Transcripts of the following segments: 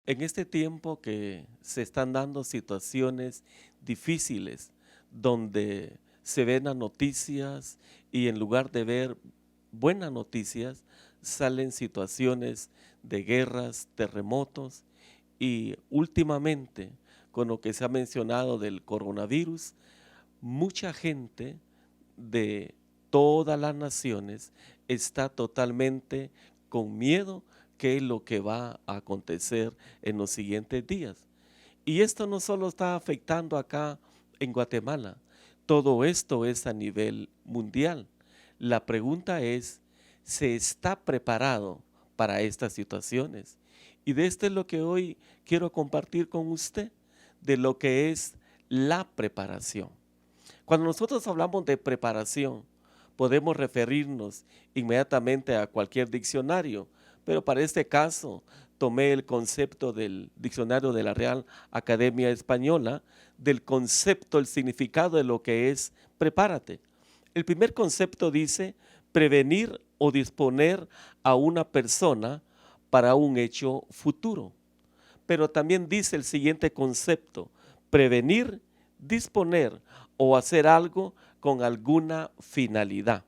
En este tiempo que se están dando situaciones difíciles, donde se ven las noticias y en lugar de ver buenas noticias, salen situaciones de guerras, terremotos y últimamente, con lo que se ha mencionado del coronavirus, mucha gente de todas las naciones está totalmente con miedo qué es lo que va a acontecer en los siguientes días. Y esto no solo está afectando acá en Guatemala, todo esto es a nivel mundial. La pregunta es, ¿se está preparado para estas situaciones? Y de esto es lo que hoy quiero compartir con usted, de lo que es la preparación. Cuando nosotros hablamos de preparación, podemos referirnos inmediatamente a cualquier diccionario, pero para este caso tomé el concepto del diccionario de la Real Academia Española, del concepto, el significado de lo que es prepárate. El primer concepto dice prevenir o disponer a una persona para un hecho futuro. Pero también dice el siguiente concepto, prevenir, disponer o hacer algo con alguna finalidad.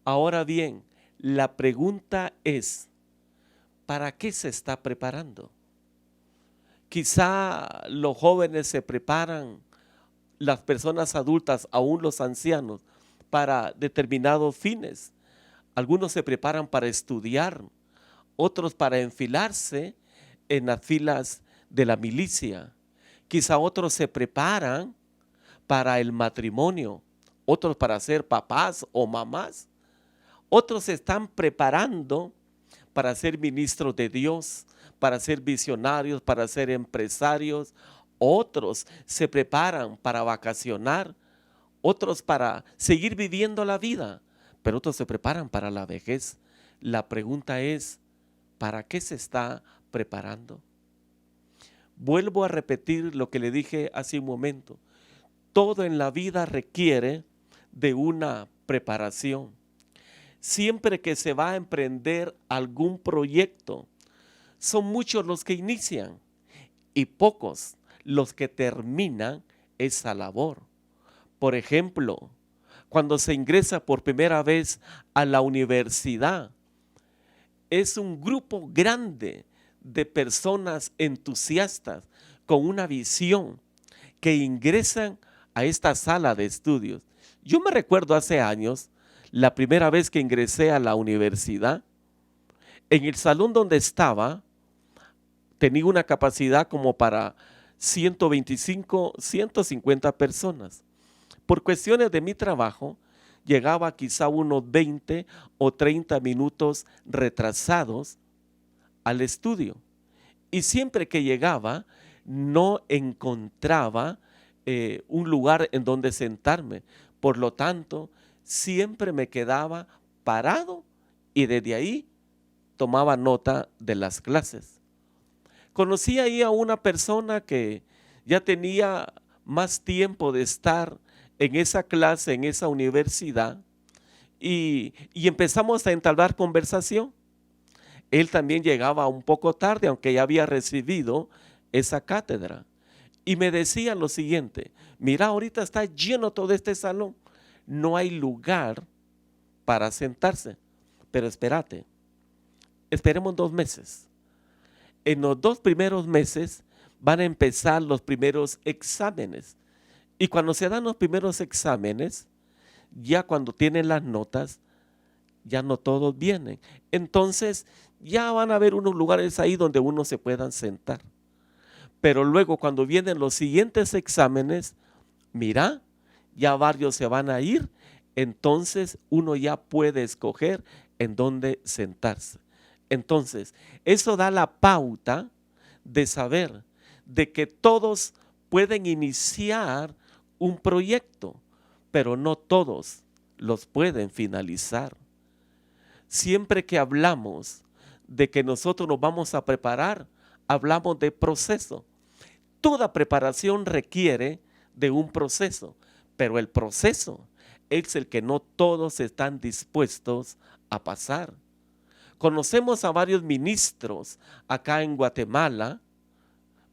Ahora bien, la pregunta es, ¿para qué se está preparando? Quizá los jóvenes se preparan, las personas adultas, aún los ancianos, para determinados fines. Algunos se preparan para estudiar, otros para enfilarse en las filas de la milicia. Quizá otros se preparan para el matrimonio, otros para ser papás o mamás. Otros se están preparando para ser ministros de Dios, para ser visionarios, para ser empresarios. Otros se preparan para vacacionar, otros para seguir viviendo la vida, pero otros se preparan para la vejez. La pregunta es, ¿para qué se está preparando? Vuelvo a repetir lo que le dije hace un momento. Todo en la vida requiere de una preparación. Siempre que se va a emprender algún proyecto, son muchos los que inician y pocos los que terminan esa labor. Por ejemplo, cuando se ingresa por primera vez a la universidad, es un grupo grande de personas entusiastas con una visión que ingresan a esta sala de estudios. Yo me recuerdo hace años, la primera vez que ingresé a la universidad, en el salón donde estaba, tenía una capacidad como para 125, 150 personas. Por cuestiones de mi trabajo, llegaba quizá unos 20 o 30 minutos retrasados al estudio. Y siempre que llegaba, no encontraba un lugar en donde sentarme. Por lo tanto, siempre me quedaba parado y desde ahí tomaba nota de las clases. Conocí ahí a una persona que ya tenía más tiempo de estar en esa clase, en esa universidad, y empezamos a entablar conversación. Él también llegaba un poco tarde, aunque ya había recibido esa cátedra. Y me decía lo siguiente, mira, ahorita está lleno todo este salón, no hay lugar para sentarse, pero espérate, esperemos 2 meses. En los 2 primeros meses van a empezar los primeros exámenes. Y cuando se dan los primeros exámenes, ya cuando tienen las notas, ya no todos vienen. Entonces, ya van a haber unos lugares ahí donde uno se puedan sentar. Pero luego cuando vienen los siguientes exámenes, mira, ya varios se van a ir, entonces uno ya puede escoger en dónde sentarse. Entonces, eso da la pauta de saber de que todos pueden iniciar un proyecto, pero no todos los pueden finalizar. Siempre que hablamos de que nosotros nos vamos a preparar, hablamos de proceso. Toda preparación requiere de un proceso, pero el proceso es el que no todos están dispuestos a pasar. Conocemos a varios ministros acá en Guatemala.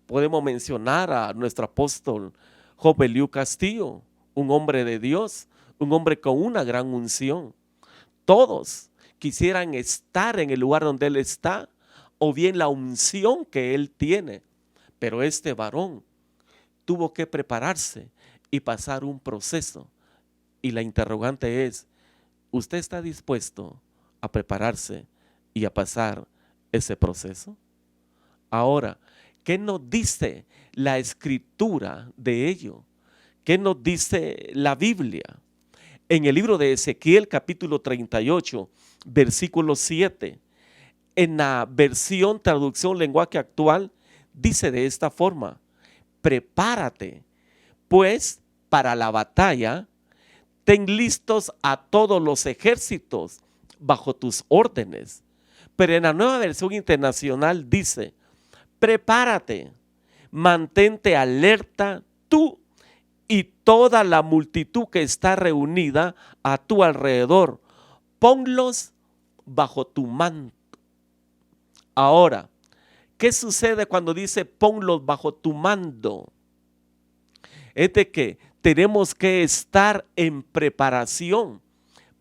Podemos mencionar a nuestro apóstol Job Eliú Castillo, un hombre de Dios, un hombre con una gran unción. Todos quisieran estar en el lugar donde él está, o bien la unción que él tiene. Pero este varón tuvo que prepararse y pasar un proceso. Y la interrogante es, ¿usted está dispuesto a prepararse y a pasar ese proceso? Ahora, ¿qué nos dice la escritura de ello? ¿Qué nos dice la Biblia? En el libro de Ezequiel capítulo 38, versículo 7, en la versión traducción lenguaje actual, dice de esta forma: prepárate, pues, para la batalla, ten listos a todos los ejércitos bajo tus órdenes. Pero en la nueva versión internacional dice: prepárate, mantente alerta tú y toda la multitud que está reunida a tu alrededor. Ponlos bajo tu manto. Ahora, ¿qué sucede cuando dice ponlos bajo tu mando? Es de que tenemos que estar en preparación,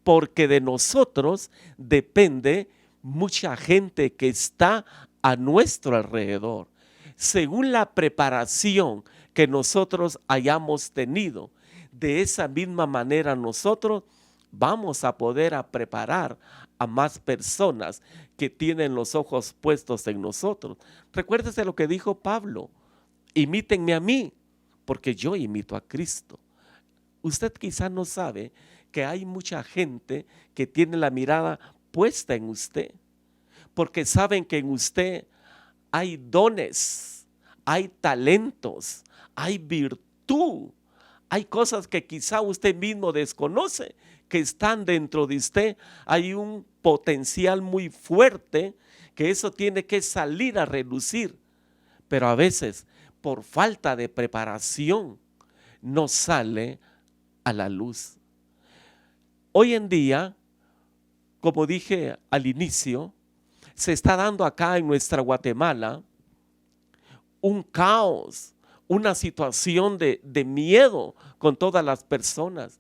porque de nosotros depende mucha gente que está a nuestro alrededor. Según la preparación que nosotros hayamos tenido, de esa misma manera nosotros vamos a poder preparar a más personas que tienen los ojos puestos en nosotros. Recuérdese lo que dijo Pablo: imítenme a mí, porque yo imito a Cristo. Usted quizá no sabe que hay mucha gente que tiene la mirada puesta en usted, porque saben que en usted hay dones, hay talentos, hay virtud, hay cosas que quizá usted mismo desconoce que están dentro de usted. Hay un potencial muy fuerte que eso tiene que salir a relucir, pero a veces por falta de preparación no sale a la luz. Hoy en día, como dije al inicio, se está dando acá en nuestra Guatemala un caos, una situación de miedo con todas las personas.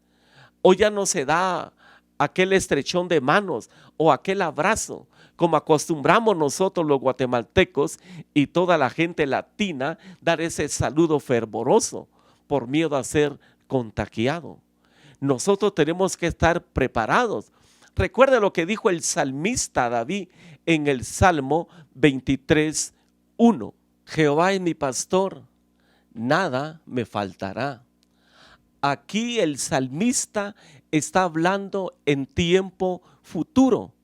Hoy ya no se da aquel estrechón de manos o aquel abrazo como acostumbramos nosotros los guatemaltecos y toda la gente latina, dar ese saludo fervoroso por miedo a ser contagiado. Nosotros tenemos que estar preparados. Recuerde lo que dijo el salmista David en el Salmo 23:1: Jehová es mi pastor, nada me faltará. Aquí el salmista está hablando en tiempo futuro,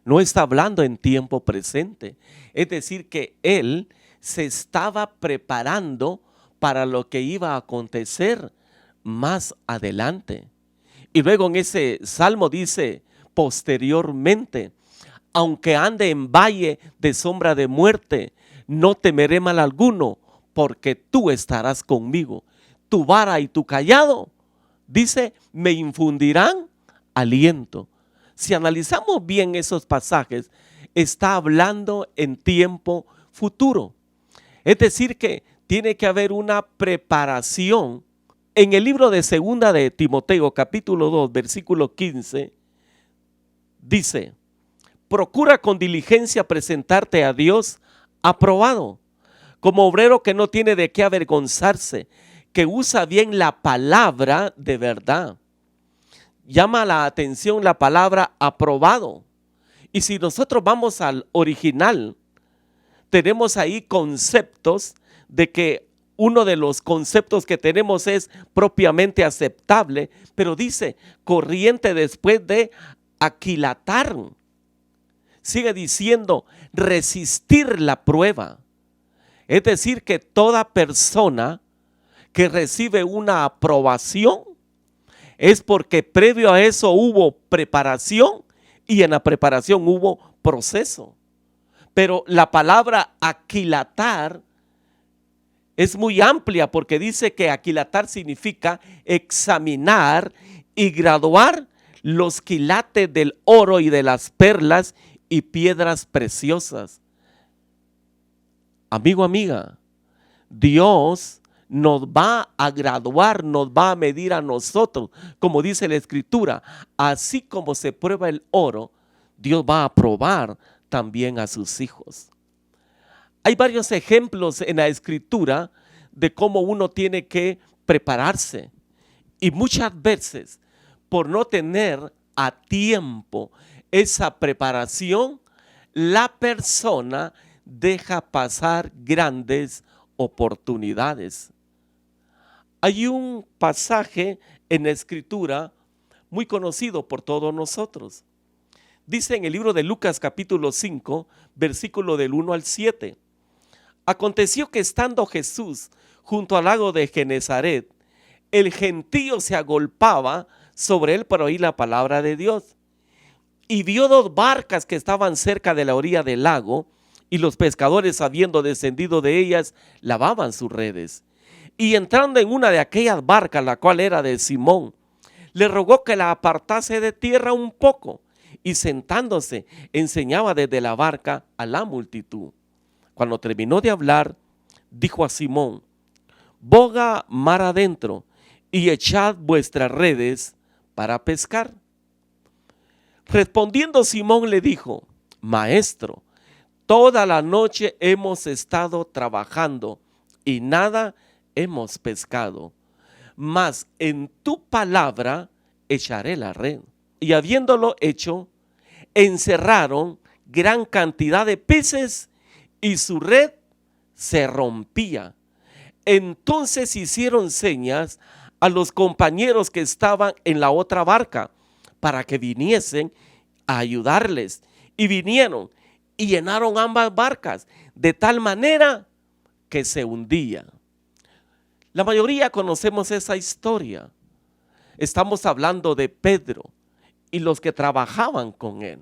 no está hablando en tiempo presente. Es decir, que él se estaba preparando para lo que iba a acontecer más adelante. Y luego en ese salmo dice posteriormente: aunque ande en valle de sombra de muerte, no temeré mal alguno, porque tú estarás conmigo. Tu vara y tu cayado, dice, me infundirán aliento. Si analizamos bien esos pasajes, está hablando en tiempo futuro. Es decir, que tiene que haber una preparación. En el libro de Segunda de Timoteo, capítulo 2, versículo 15, dice: procura con diligencia presentarte a Dios aprobado, como obrero que no tiene de qué avergonzarse, que usa bien la palabra de verdad. Llama la atención la palabra aprobado. Y si nosotros vamos al original, tenemos ahí conceptos de que uno de los conceptos que tenemos es propiamente aceptable, pero dice corriente después de aquilatar. Sigue diciendo resistir la prueba. Es decir, que toda persona que recibe una aprobación es porque previo a eso hubo preparación y en la preparación hubo proceso. Pero la palabra aquilatar es muy amplia, porque dice que aquilatar significa examinar y graduar los quilates del oro y de las perlas y piedras preciosas. Amigo, amiga, Dios nos va a graduar, nos va a medir a nosotros, como dice la Escritura, así como se prueba el oro, Dios va a probar también a sus hijos. Hay varios ejemplos en la Escritura de cómo uno tiene que prepararse, y muchas veces por no tener a tiempo esa preparación, la persona deja pasar grandes oportunidades. Hay un pasaje en la Escritura muy conocido por todos nosotros. Dice en el libro de Lucas capítulo 5, versículo del 1 al 7. Aconteció que estando Jesús junto al lago de Genezaret, el gentío se agolpaba sobre él para oír la palabra de Dios. Y vio dos barcas que estaban cerca de la orilla del lago, y los pescadores, habiendo descendido de ellas, lavaban sus redes. Y entrando en una de aquellas barcas, la cual era de Simón, le rogó que la apartase de tierra un poco, y sentándose enseñaba desde la barca a la multitud. Cuando terminó de hablar, dijo a Simón: boga mar adentro y echad vuestras redes para pescar. Respondiendo Simón le dijo: Maestro, toda la noche hemos estado trabajando y nada hemos pescado, mas en tu palabra echaré la red. Y habiéndolo hecho, encerraron gran cantidad de peces y su red se rompía. Entonces hicieron señas a los compañeros que estaban en la otra barca para que viniesen a ayudarles. Y vinieron y llenaron ambas barcas de tal manera que se hundía. La mayoría conocemos esa historia. Estamos hablando de Pedro y los que trabajaban con él.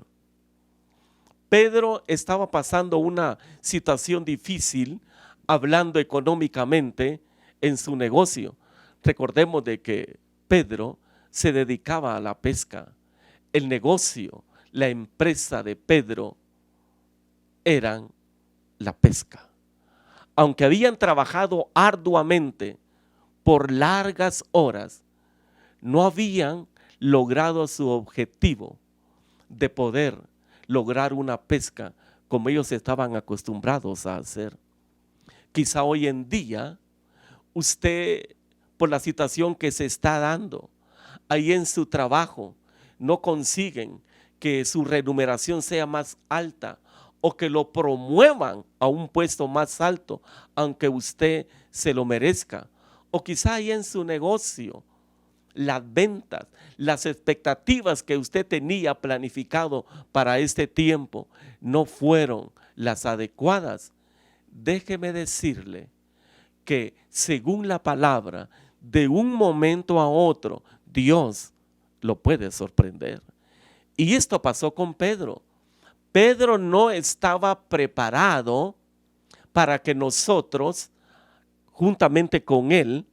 Pedro estaba pasando una situación difícil, hablando económicamente en su negocio. Recordemos de que Pedro se dedicaba a la pesca. El negocio, la empresa de Pedro eran la pesca. Aunque habían trabajado arduamente por largas horas, no habían logrado su objetivo de poder lograr una pesca como ellos estaban acostumbrados a hacer. Quizá hoy en día usted, por la situación que se está dando ahí en su trabajo, no consiguen que su remuneración sea más alta o que lo promuevan a un puesto más alto, aunque usted se lo merezca. O quizá ahí en su negocio, las ventas, las expectativas que usted tenía planificado para este tiempo no fueron las adecuadas. Déjeme decirle que según la palabra, de un momento a otro, Dios lo puede sorprender. Y esto pasó con Pedro. Pedro no estaba preparado para que nosotros, juntamente con él,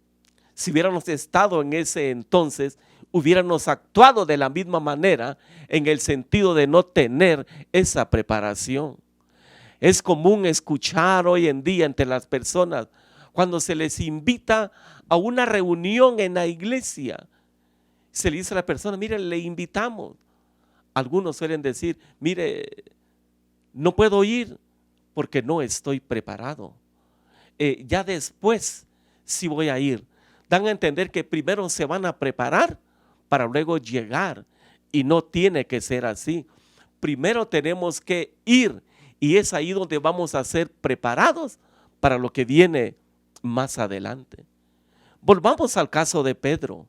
si hubiéramos estado en ese entonces, hubiéramos actuado de la misma manera en el sentido de no tener esa preparación. Es común escuchar hoy en día entre las personas cuando se les invita a una reunión en la iglesia. Se le dice a la persona: mire, le invitamos. Algunos suelen decir: mire, no puedo ir porque no estoy preparado. Ya después sí voy a ir. Dan a entender que primero se van a preparar para luego llegar, y no tiene que ser así. Primero tenemos que ir, y es ahí donde vamos a ser preparados para lo que viene más adelante. Volvamos al caso de Pedro.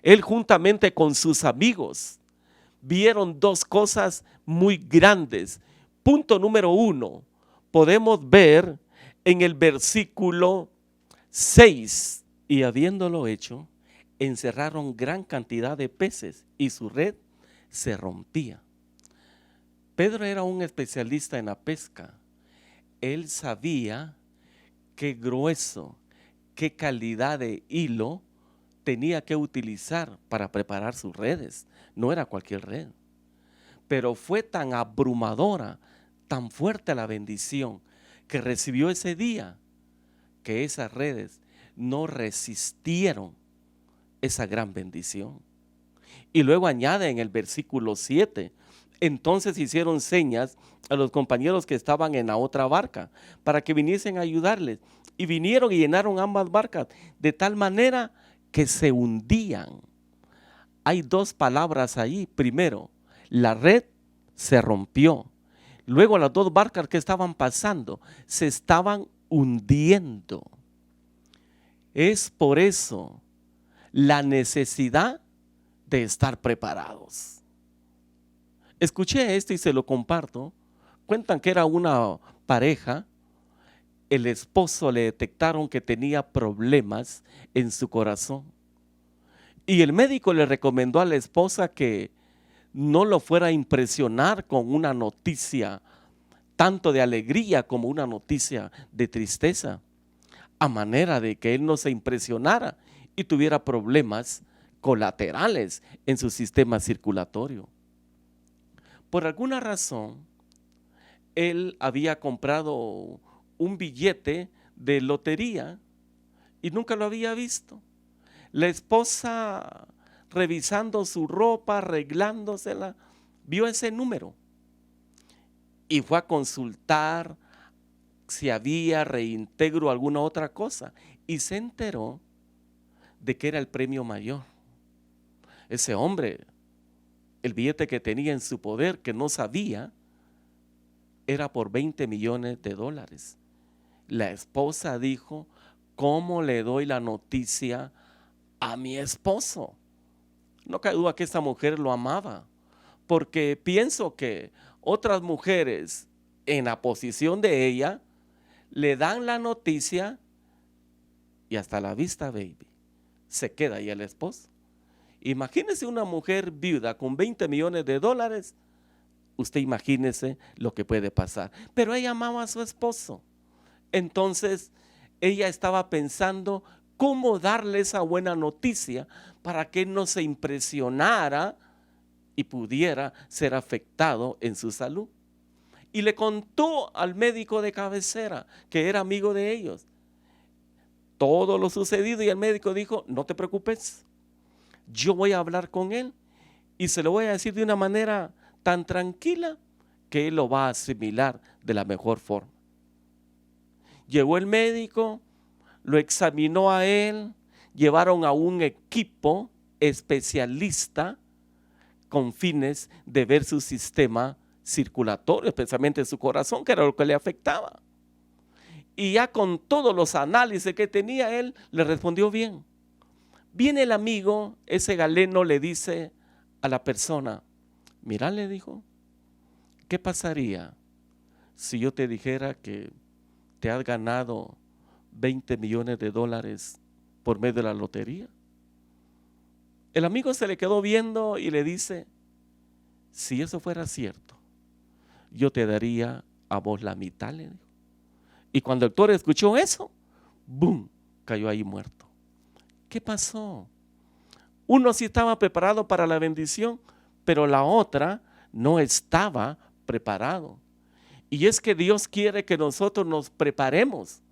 Él, juntamente con sus amigos, vieron dos cosas muy grandes. Punto número 1, podemos ver en el versículo 6: y habiéndolo hecho, encerraron gran cantidad de peces y su red se rompía. Pedro era un especialista en la pesca. Él sabía qué grueso, qué calidad de hilo tenía que utilizar para preparar sus redes. No era cualquier red. pero fue tan abrumadora, tan fuerte la bendición que recibió ese día, que esas redes no resistieron esa gran bendición. Y luego añade en el versículo 7, entonces hicieron señas a los compañeros que estaban en la otra barca para que viniesen a ayudarles. Y vinieron y llenaron ambas barcas de tal manera que se hundían. Hay dos palabras ahí. Primero, la red se rompió. Luego las dos barcas que estaban pasando se estaban hundiendo. Es por eso la necesidad de estar preparados. Escuché esto y se lo comparto. Cuentan que era una pareja. El esposo le detectaron que tenía problemas en su corazón. Y el médico le recomendó a la esposa que no lo fuera a impresionar con una noticia tanto de alegría como una noticia de tristeza, a manera de que él no se impresionara y tuviera problemas colaterales en su sistema circulatorio. Por alguna razón, él había comprado un billete de lotería y nunca lo había visto. La esposa, revisando su ropa, arreglándosela, vio ese número y fue a consultar si había reintegro o alguna otra cosa y se enteró de que era el premio mayor. Ese hombre, el billete que tenía en su poder, que no sabía, era por 20 millones de dólares. La esposa dijo: ¿cómo le doy la noticia a mi esposo? No cabe duda que esta mujer lo amaba, porque pienso que otras mujeres en la posición de ella le dan la noticia y hasta la vista, baby, se queda ahí el esposo. Imagínese una mujer viuda con 20 millones de dólares. Usted imagínese lo que puede pasar. Pero ella amaba a su esposo. Entonces ella estaba pensando cómo darle esa buena noticia para que él no se impresionara y pudiera ser afectado en su salud. Y le contó al médico de cabecera, que era amigo de ellos, todo lo sucedido, y el médico dijo: no te preocupes, yo voy a hablar con él y se lo voy a decir de una manera tan tranquila que él lo va a asimilar de la mejor forma. Llegó el médico, lo examinó a él, llevaron a un equipo especialista con fines de ver su sistema circulatorio, especialmente su corazón, que era lo que le afectaba. Y ya con todos los análisis que tenía él, le respondió bien. Viene el amigo, ese galeno, le dice a la persona: mira, le dijo, ¿qué pasaría si yo te dijera que te has ganado 20 millones de dólares por medio de la lotería? El amigo se le quedó viendo y le dice: si eso fuera cierto, yo te daría a vos la mitad, le dijo. Y cuando el doctor escuchó eso, ¡boom!, cayó ahí muerto. ¿Qué pasó? Uno sí estaba preparado para la bendición, pero la otra no estaba preparado. Y es que Dios quiere que nosotros nos preparemos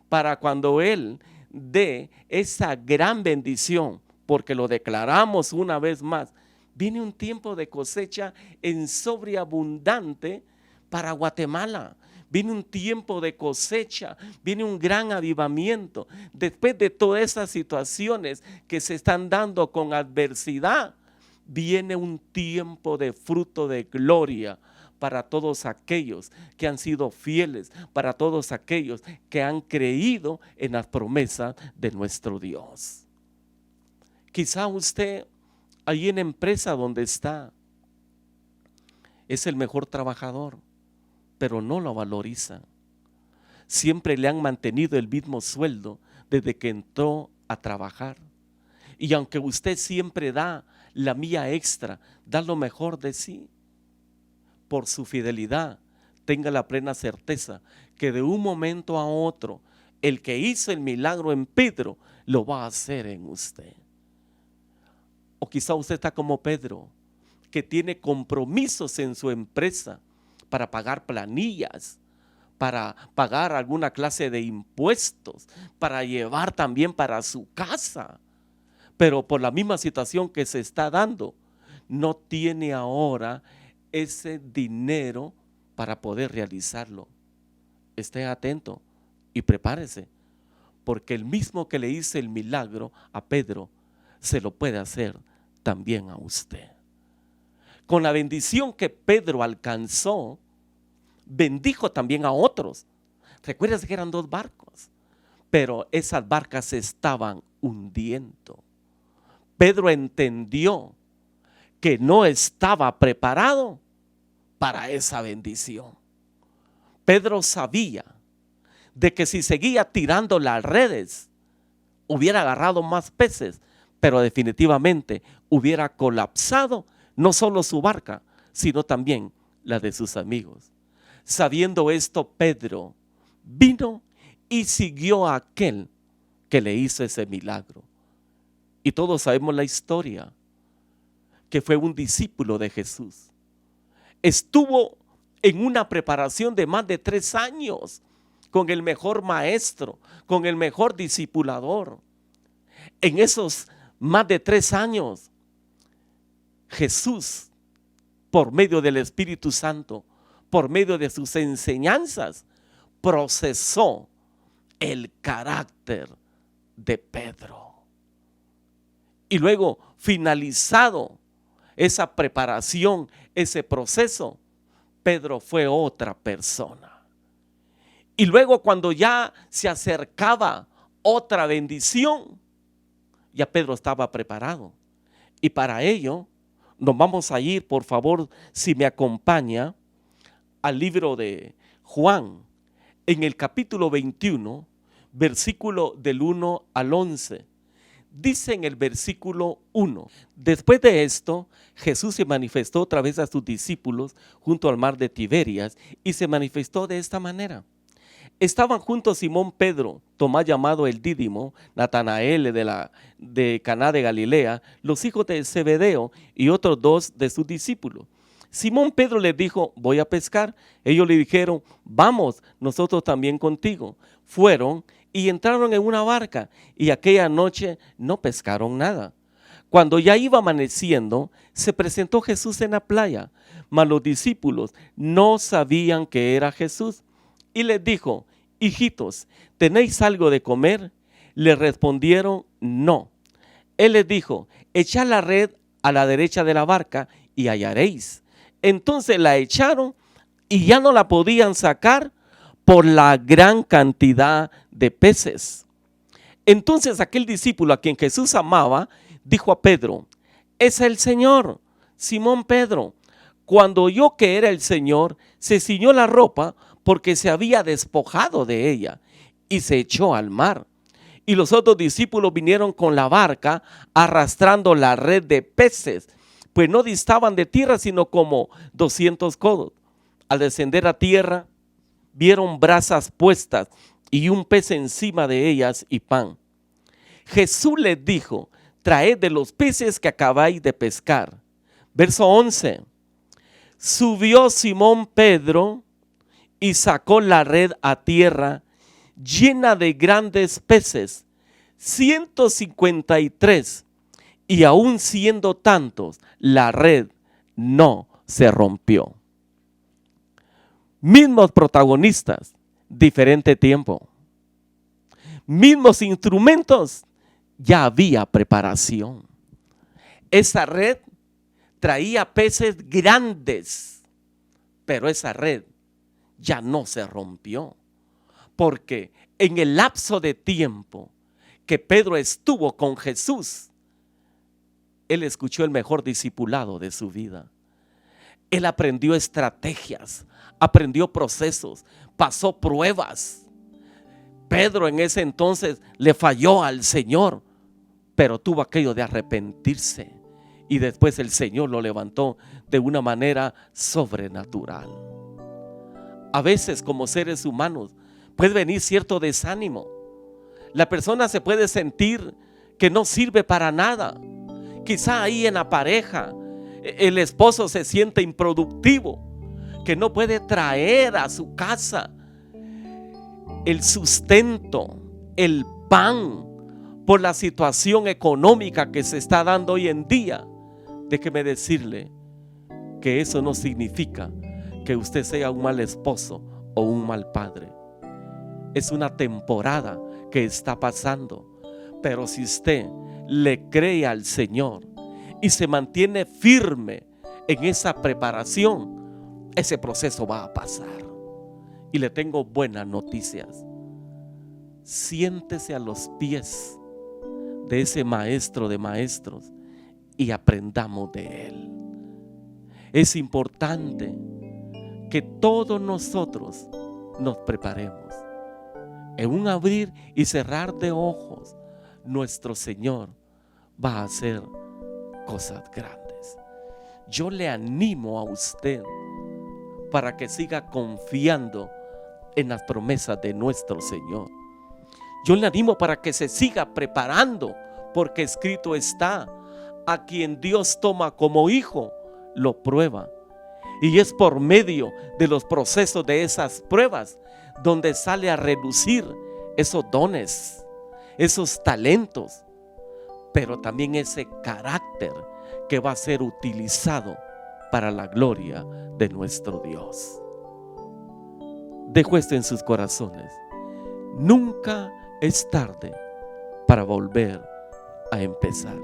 para cuando Él dé esa gran bendición, porque lo declaramos una vez más. Viene un tiempo de cosecha en sobreabundante para Guatemala. Viene un tiempo de cosecha, viene un gran avivamiento. Después de todas esas situaciones que se están dando con adversidad, viene un tiempo de fruto de gloria para todos aquellos que han sido fieles, para todos aquellos que han creído en las promesas de nuestro Dios. Quizá usted, ahí en la empresa donde está, es el mejor trabajador, pero no lo valoriza. Siempre le han mantenido el mismo sueldo desde que entró a trabajar. Y aunque usted siempre da la milla extra, da lo mejor de sí, por su fidelidad, tenga la plena certeza que de un momento a otro, el que hizo el milagro en Pedro, lo va a hacer en usted. O quizá usted está como Pedro, que tiene compromisos en su empresa para pagar planillas, para pagar alguna clase de impuestos, para llevar también para su casa. Pero por la misma situación que se está dando, no tiene ahora ese dinero para poder realizarlo. Esté atento y prepárese, porque el mismo que le hizo el milagro a Pedro, se lo puede hacer también a usted. Con la bendición que Pedro alcanzó, bendijo también a otros. Recuerden que eran 2 barcos, pero esas barcas se estaban hundiendo. Pedro entendió que no estaba preparado para esa bendición. Pedro sabía de que si seguía tirando las redes, hubiera agarrado más peces, pero definitivamente hubiera colapsado no solo su barca, sino también la de sus amigos. Sabiendo esto, Pedro vino y siguió a aquel que le hizo ese milagro. Y todos sabemos la historia, que fue un discípulo de Jesús. Estuvo en una preparación de más de 3 años con el mejor maestro, con el mejor discipulador. En esos más de 3 años, Jesús, por medio del Espíritu Santo, por medio de sus enseñanzas, procesó el carácter de Pedro. Y luego, finalizado esa preparación, ese proceso, Pedro fue otra persona. Y luego, cuando ya se acercaba otra bendición, ya Pedro estaba preparado. Y para ello nos vamos a ir, por favor, si me acompaña, al libro de Juan, en el capítulo 21, versículo del 1 al 11. Dice en el versículo 1: después de esto, Jesús se manifestó otra vez a sus discípulos junto al mar de Tiberias, y se manifestó de esta manera. Estaban juntos Simón Pedro, Tomás llamado el Dídimo, Natanael de Caná de Galilea, los hijos de Zebedeo y otros 2 de sus discípulos. Simón Pedro les dijo: voy a pescar. Ellos le dijeron: vamos, nosotros también contigo. Fueron y entraron en una barca, y aquella noche no pescaron nada. Cuando ya iba amaneciendo, se presentó Jesús en la playa, mas los discípulos no sabían que era Jesús. Y les dijo: hijitos, ¿tenéis algo de comer? Le respondieron: no. Él les dijo: echad la red a la derecha de la barca y hallaréis. Entonces la echaron y ya no la podían sacar por la gran cantidad de peces. Entonces aquel discípulo a quien Jesús amaba dijo a Pedro: es el Señor. Simón Pedro, cuando oyó que era el Señor, se ciñó la ropa porque se había despojado de ella, y se echó al mar. Y los otros discípulos vinieron con la barca arrastrando la red de peces, pues no distaban de tierra sino como 200 codos. Al descender a tierra, vieron brasas puestas y un pez encima de ellas y pan. Jesús les dijo: traed de los peces que acabáis de pescar. Verso 11. Subió Simón Pedro y sacó la red a tierra llena de grandes peces, 153, y aun siendo tantos, la red no se rompió. Mismos protagonistas, diferente tiempo. Mismos instrumentos, ya había preparación. Esa red traía peces grandes, pero esa red ya no se rompió, porque en el lapso de tiempo que Pedro estuvo con Jesús, él escuchó el mejor discipulado de su vida. Él aprendió estrategias, aprendió procesos, pasó pruebas. Pedro en ese entonces le falló al Señor, pero tuvo aquello de arrepentirse, y después el Señor lo levantó de una manera sobrenatural. A veces, como seres humanos, puede venir cierto desánimo. La persona se puede sentir que no sirve para nada. Quizá ahí en la pareja el esposo se siente improductivo, que no puede traer a su casa el sustento, el pan, por la situación económica que se está dando hoy en día, déjeme decirle que eso no significa que usted sea un mal esposo o un mal padre. Es una temporada que está pasando, pero si usted le cree al Señor y se mantiene firme en esa preparación, ese proceso va a pasar. Y le tengo buenas noticias. Siéntese a los pies de ese maestro de maestros y aprendamos de él. Es importante que todos nosotros nos preparemos. En un abrir y cerrar de ojos, nuestro Señor va a hacer cosas grandes. Yo le animo a usted para que siga confiando en las promesas de nuestro Señor. Yo le animo para que se siga preparando, porque escrito está: a quien Dios toma como hijo, lo prueba. Y es por medio de los procesos de esas pruebas donde sale a relucir esos dones, esos talentos, pero también ese carácter que va a ser utilizado para la gloria de nuestro Dios. Dejo esto en sus corazones. Nunca es tarde para volver a empezar.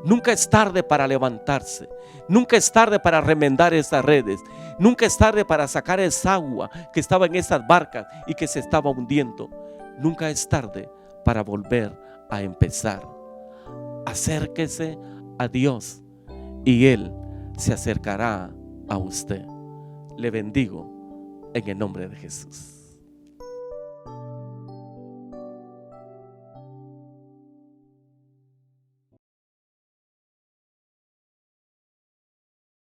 Nunca es tarde para levantarse. Nunca es tarde para remendar esas redes. Nunca es tarde para sacar esa agua que estaba en esas barcas y que se estaba hundiendo. Nunca es tarde para volver a empezar. Acérquese a Dios y Él se acercará a usted. Le bendigo en el nombre de Jesús.